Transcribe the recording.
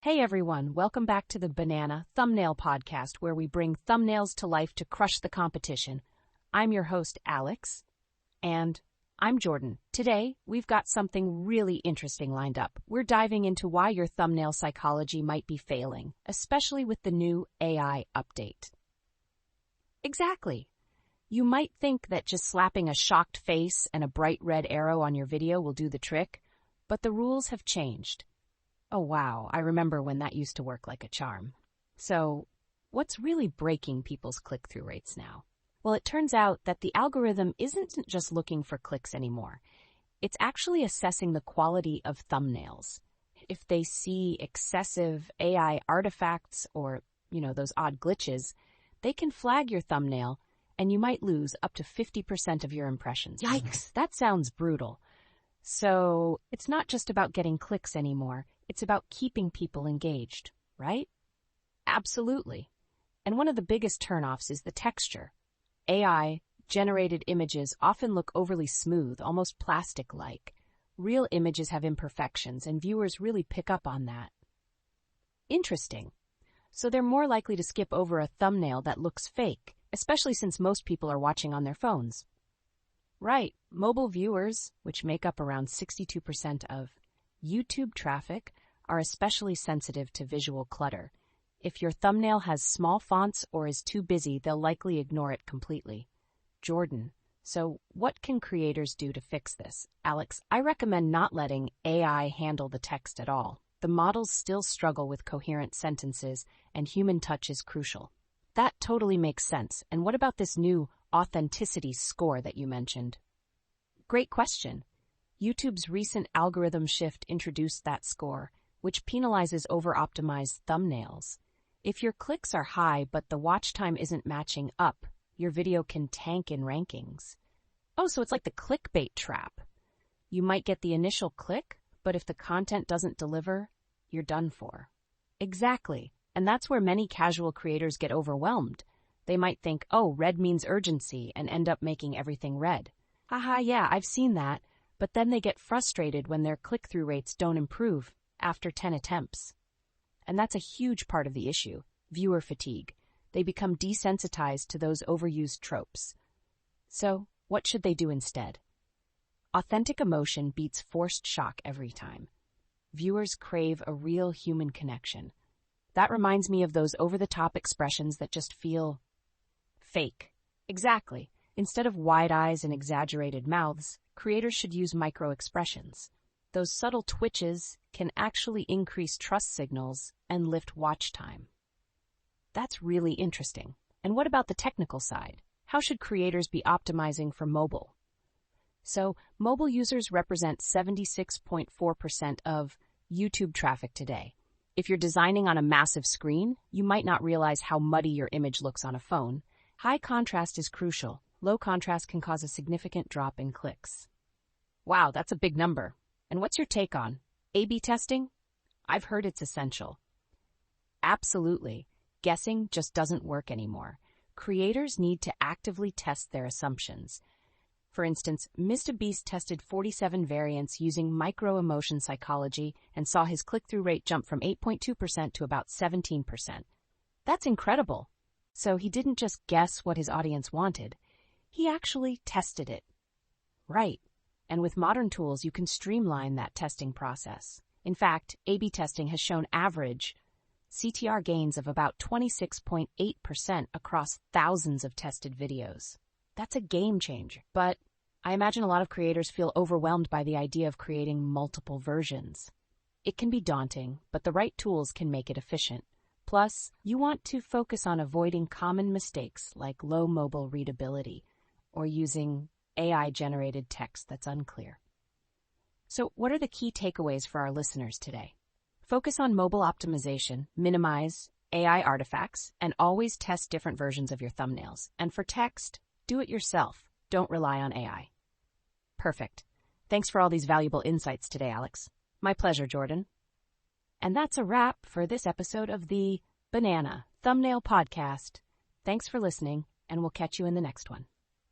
Hey everyone, welcome back to the Banana Thumbnail Podcast, where we bring thumbnails to life to crush the competition. I'm your host, Alex, and I'm Jordan. Today, we've got something really interesting lined up. We're diving into why your thumbnail psychology might be failing, especially with the new AI update. Exactly. You might think that just slapping a shocked face and a bright red arrow on your video will do the trick, but the rules have changed. Oh wow, I remember when that used to work like a charm. So, what's really breaking people's click-through rates now? Well, it turns out that the algorithm isn't just looking for clicks anymore. It's actually assessing the quality of thumbnails. If they see excessive AI artifacts or, those odd glitches, they can flag your thumbnail and you might lose up to 50% of your impressions. Yikes, that sounds brutal. So, it's not just about getting clicks anymore. It's about keeping people engaged, right? Absolutely. And one of the biggest turnoffs is the texture. AI-generated images often look overly smooth, almost plastic-like. Real images have imperfections, and viewers really pick up on that. Interesting. So they're more likely to skip over a thumbnail that looks fake, especially since most people are watching on their phones. Right, mobile viewers, which make up around 62% of YouTube traffic, are especially sensitive to visual clutter. If your thumbnail has small fonts or is too busy, they'll likely ignore it completely. Jordan, so what can creators do to fix this? Alex, I recommend not letting AI handle the text at all. The models still struggle with coherent sentences, and human touch is crucial. That totally makes sense. And what about this new authenticity score that you mentioned? Great question. YouTube's recent algorithm shift introduced that score, which penalizes over-optimized thumbnails. If your clicks are high but the watch time isn't matching up, your video can tank in rankings. Oh, so it's like the clickbait trap. You might get the initial click, but if the content doesn't deliver, you're done for. Exactly, and that's where many casual creators get overwhelmed. They might think, oh, red means urgency, and end up making everything red. Haha, yeah, I've seen that. But then they get frustrated when their click-through rates don't improve after 10 attempts. And that's a huge part of the issue, viewer fatigue. They become desensitized to those overused tropes. So, what should they do instead? Authentic emotion beats forced shock every time. Viewers crave a real human connection. That reminds me of those over-the-top expressions that just feel fake. Exactly. Instead of wide eyes and exaggerated mouths, creators should use micro-expressions. Those subtle twitches can actually increase trust signals and lift watch time. That's really interesting. And what about the technical side? How should creators be optimizing for mobile? So, mobile users represent 76.4% of YouTube traffic today. If you're designing on a massive screen, you might not realize how muddy your image looks on a phone. High contrast is crucial. Low contrast can cause a significant drop in clicks. Wow, that's a big number. And what's your take on A/B testing? I've heard it's essential. Absolutely. Guessing just doesn't work anymore. Creators need to actively test their assumptions. For instance, MrBeast tested 47 variants using micro-emotion psychology and saw his click-through rate jump from 8.2% to about 17%. That's incredible. So he didn't just guess what his audience wanted. He actually tested it. Right. And with modern tools, you can streamline that testing process. In fact, A/B testing has shown average CTR gains of about 26.8% across thousands of tested videos. That's a game changer. But I imagine a lot of creators feel overwhelmed by the idea of creating multiple versions. It can be daunting, but the right tools can make it efficient. Plus, you want to focus on avoiding common mistakes like low mobile readability or using AI-generated text that's unclear. So, what are the key takeaways for our listeners today? Focus on mobile optimization, minimize AI artifacts, and always test different versions of your thumbnails. And for text, do it yourself. Don't rely on AI. Perfect. Thanks for all these valuable insights today, Alex. My pleasure, Jordan. And that's a wrap for this episode of the Banana Thumbnail Podcast. Thanks for listening, and we'll catch you in the next one.